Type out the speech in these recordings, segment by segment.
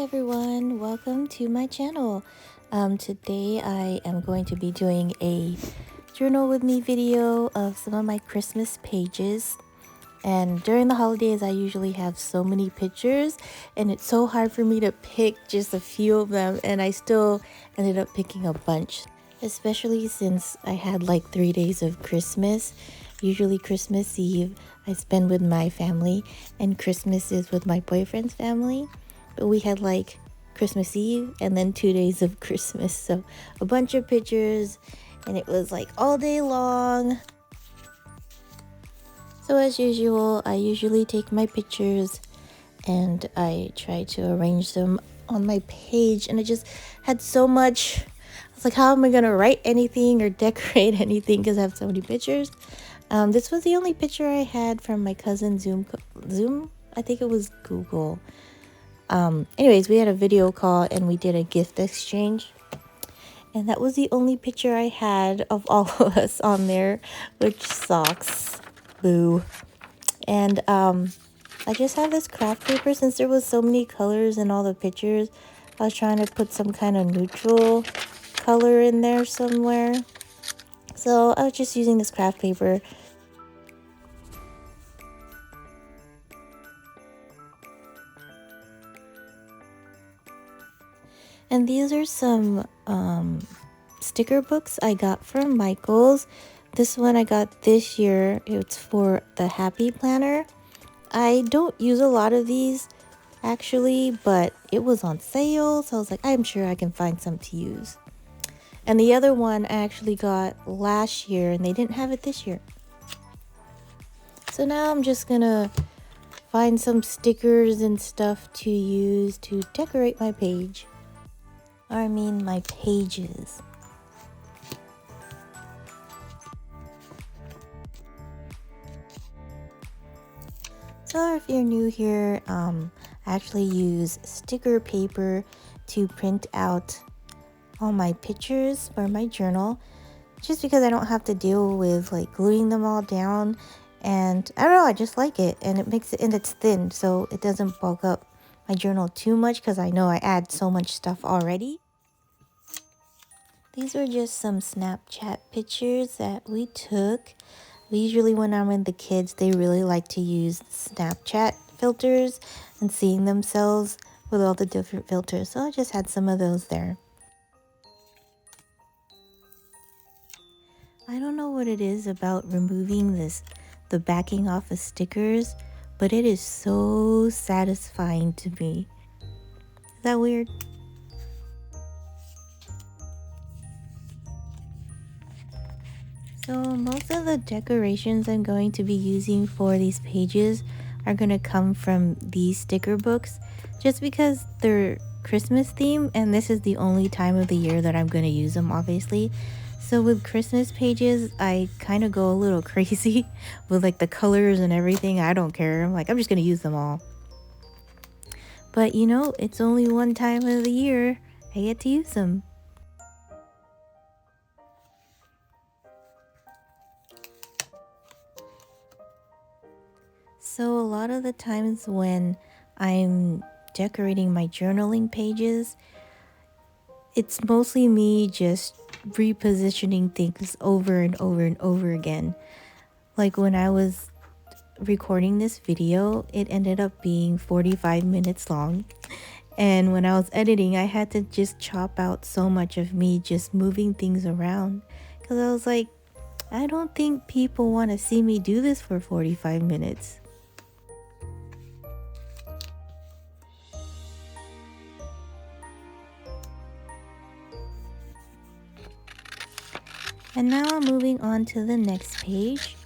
everyone, welcome to my channel. Today I am going to be doing a journal with me video of some of my Christmas pages. And during the holidays I usually have so many pictures and it's so hard for me to pick just a few of them, and I still ended up picking a bunch, especially since I had like 3 days of Christmas. Usually Christmas Eve I spend with my family and Christmas is with my boyfriend's family. But we had like Christmas Eve and then 2 days of Christmas, so a bunch of pictures, and it was like all day long. So as usual, I usually take my pictures and I try to arrange them on my page, and I just had so much. I was like, how am I gonna write anything or decorate anything because I have so many pictures? This was the only picture I had from my cousin Zoom. I think it was Google. Anyways, we had a video call and we did a gift exchange, and that was the only picture I had of all of us on there, which sucks. Boo. And I just have this craft paper. Since there was so many colors in all the pictures, I was trying to put some kind of neutral color in there somewhere, so I was just using this craft paper. And these are some sticker books I got from Michael's. This one I got this year. It's for the Happy Planner. I don't use a lot of these actually, but it was on sale, so I was like, I'm sure I can find some to use. And the other one I actually got last year and they didn't have it this year. So now I'm just gonna find some stickers and stuff to use to decorate my page. Or I mean my pages. So if you're new here, I actually use sticker paper to print out all my pictures for my journal, just because I don't have to deal with like gluing them all down. And I don't know, I just like it, and it makes it, and it's thin so it doesn't bulk up my journal too much because I know I add so much stuff already. These were just some Snapchat pictures that we took. Usually when I'm with the kids, they really like to use Snapchat filters and seeing themselves with all the different filters. So I just had some of those there. I don't know what it is about removing the backing off of stickers, but it is so satisfying to me. Is that weird? So most of the decorations I'm going to be using for these pages are going to come from these sticker books, just because they're Christmas theme and this is the only time of the year that I'm going to use them, obviously. So with Christmas pages, I kind of go a little crazy with like the colors and everything. I don't care. I'm like, I'm just going to use them all. But you know, it's only one time of the year I get to use them. So a lot of the times when I'm decorating my journaling pages, it's mostly me just repositioning things over and over and over again. Like when I was recording this video, it ended up being 45 minutes long. And when I was editing, I had to just chop out so much of me just moving things around. Because I was like, I don't think people want to see me do this for 45 minutes. And now I'm moving on to the next page.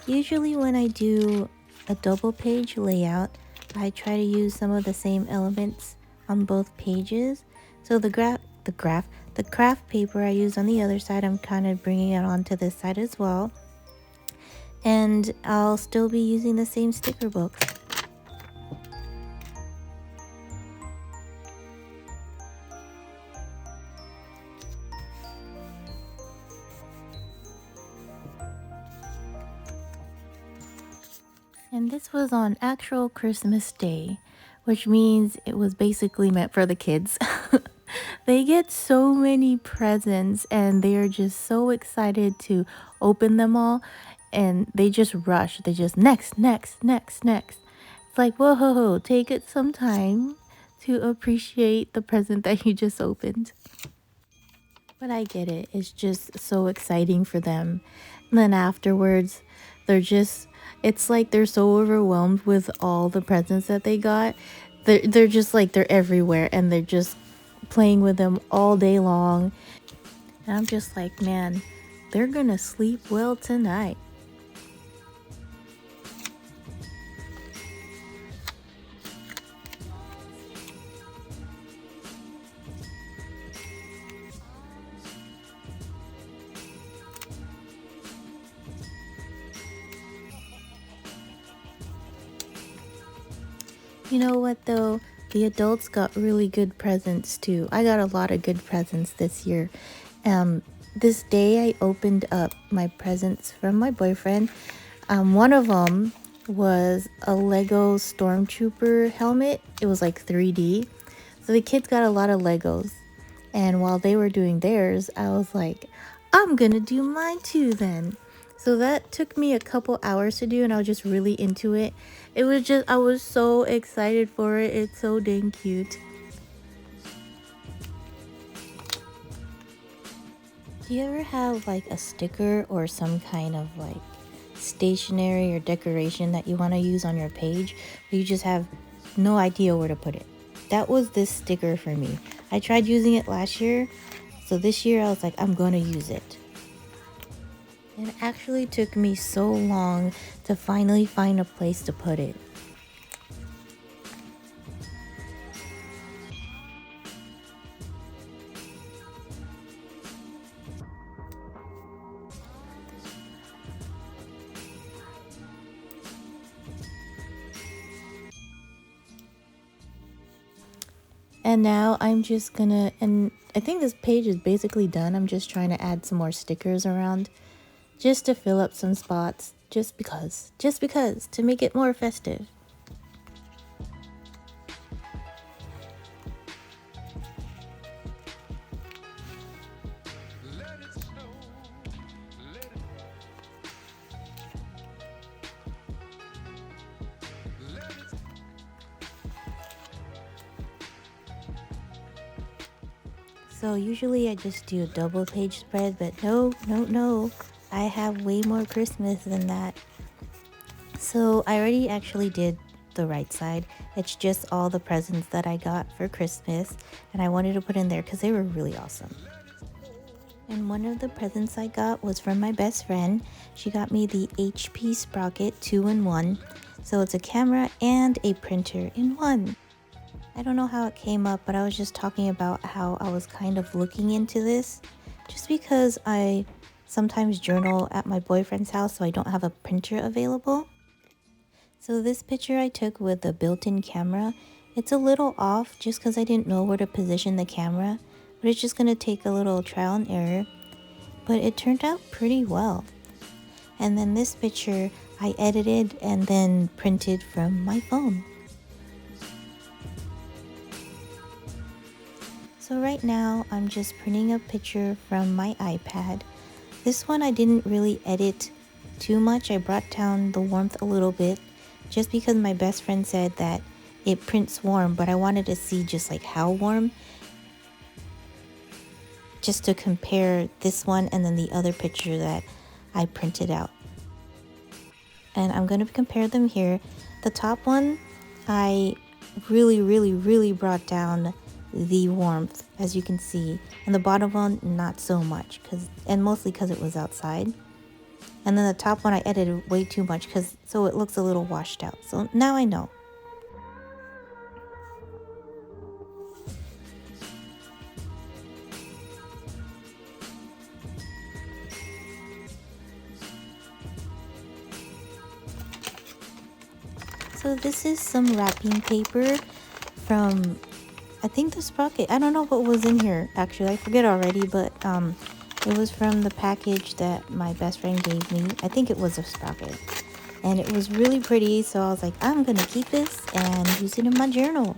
Usually when I do a double page layout, I try to use some of the same elements on both pages. So the craft paper I use on the other side, I'm kind of bringing it onto this side as well. And I'll still be using the same sticker books. And this was on actual Christmas Day, which means it was basically meant for the kids. They get so many presents and they are just so excited to open them all, and they just rush. They just next, next, next, next. It's like, whoa, take it some time to appreciate the present that you just opened. But I get it. It's just so exciting for them. And then afterwards, they're just, it's like they're so overwhelmed with all the presents that they got. They're just like, they're everywhere and they're just playing with them all day long. And I'm just like, man, they're gonna sleep well tonight. You know what though? The adults got really good presents too. I got a lot of good presents this year. This day I opened up my presents from my boyfriend. One of them was a Lego Stormtrooper helmet. It was like 3D. So the kids got a lot of Legos. And while they were doing theirs, I was like, I'm gonna do mine too then. So that took me a couple hours to do and I was just really into it. It was just, I was so excited for it. It's so dang cute. Do you ever have like a sticker or some kind of like stationery or decoration that you want to use on your page, but you just have no idea where to put it? That was this sticker for me. I tried using it last year, so this year I was like, I'm gonna use it. It actually took me so long to finally find a place to put it. And now I'm just gonna, and I think this page is basically done. I'm just trying to add some more stickers around just to fill up some spots, just because, to make it more festive. So usually I just do a double page spread, but no. I have way more Christmas than that. So I already actually did the right side. It's just all the presents that I got for Christmas, and I wanted to put in there because they were really awesome. And one of the presents I got was from my best friend. She got me the HP Sprocket 2-in-1. So it's a camera and a printer in one. I don't know how it came up, but I was just talking about how I was kind of looking into this just because I sometimes journal at my boyfriend's house, so I don't have a printer available. So this picture I took with the built-in camera, it's a little off just because I didn't know where to position the camera, but it's just going to take a little trial and error. But it turned out pretty well. And then this picture I edited and then printed from my phone. So right now I'm just printing a picture from my iPad. This one I didn't really edit too much. I brought down the warmth a little bit just because my best friend said that it prints warm, but I wanted to see just like how warm, just to compare this one and then the other picture that I printed out. And I'm going to compare them here. The top one, I really brought down the warmth, as you can see, and the bottom one not so much, and mostly because it was outside. And then the top one I edited way too much so it looks a little washed out. So now I know. So this is some wrapping paper from, I think, the Sprocket. I don't know what was in here actually, I forget already, but it was from the package that my best friend gave me. I think it was a Sprocket. and it was really pretty, so I was like, I'm gonna keep this and use it in my journal.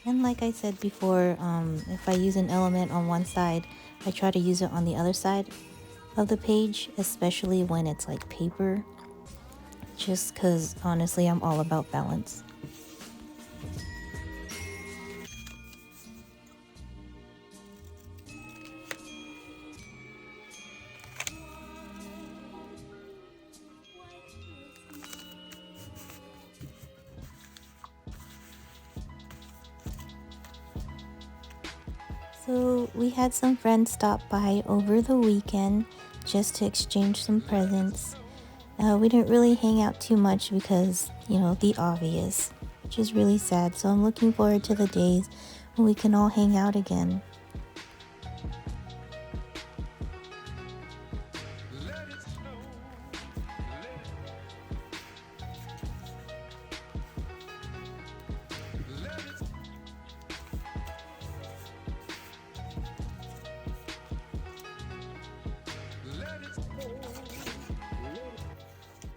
And like I said before, if I use an element on one side, I try to use it on the other side of the page, especially when it's like paper, just because honestly I'm all about balance. So we had some friends stop by over the weekend just to exchange some presents. We didn't really hang out too much because, you know, the obvious, which is really sad. So I'm looking forward to the days when we can all hang out again.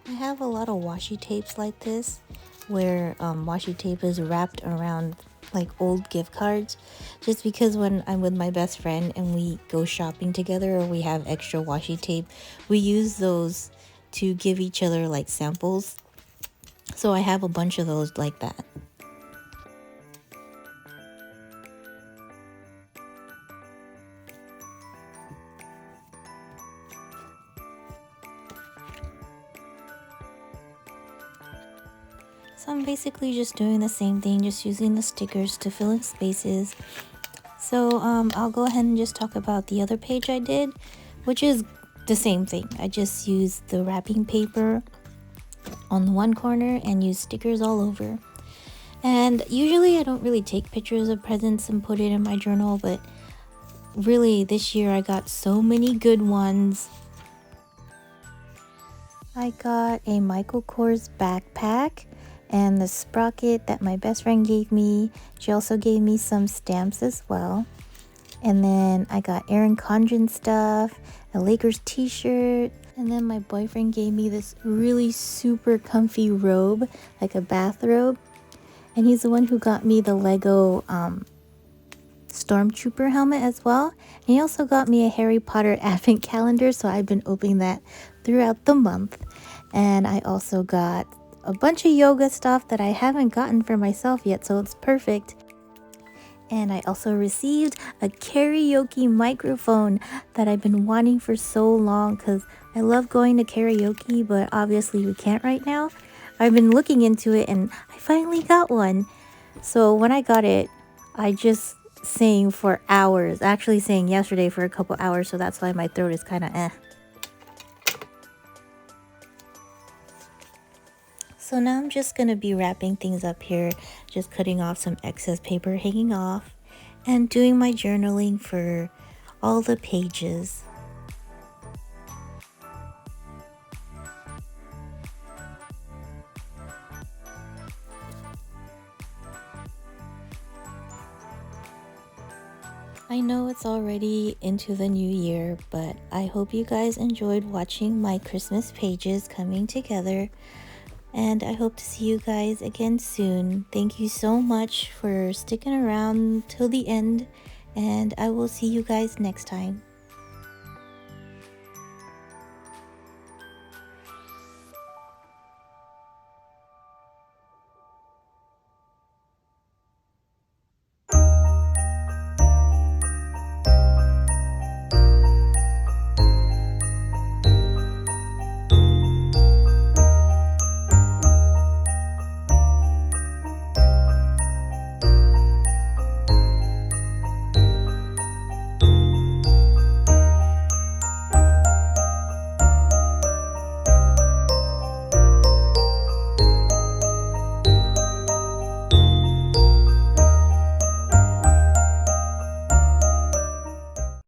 I have a lot of washi tapes like this, where washi tape is wrapped around like old gift cards, just because when I'm with my best friend and we go shopping together or we have extra washi tape, we use those to give each other like samples. So I have a bunch of those like that. So I'm basically just doing the same thing, just using the stickers to fill in spaces. So I'll go ahead and just talk about the other page I did, which is the same thing. I just used the wrapping paper on the one corner and used stickers all over. And usually I don't really take pictures of presents and put it in my journal, but really this year I got so many good ones. I got a Michael Kors backpack and the Sprocket that my best friend gave me. She also gave me some stamps as well. And then I got Erin Condren stuff, a Lakers t-shirt, and then my boyfriend gave me this really super comfy robe, like a bathrobe. And he's the one who got me the Lego Stormtrooper helmet as well. And he also got me a Harry Potter advent calendar, so I've been opening that throughout the month. And I also got a bunch of yoga stuff that I haven't gotten for myself yet, so it's perfect. And I also received a karaoke microphone that I've been wanting for so long because I love going to karaoke, but obviously we can't right now. I've been looking into it and I finally got one. So when I got it, I just sang for hours. Actually sang yesterday for a couple hours, so that's why my throat is kind of eh. So now I'm just going to be wrapping things up here, just cutting off some excess paper hanging off, and doing my journaling for all the pages. I know it's already into the new year, but I hope you guys enjoyed watching my Christmas pages coming together. And I hope to see you guys again soon. Thank you so much for sticking around till the end, and I will see you guys next time.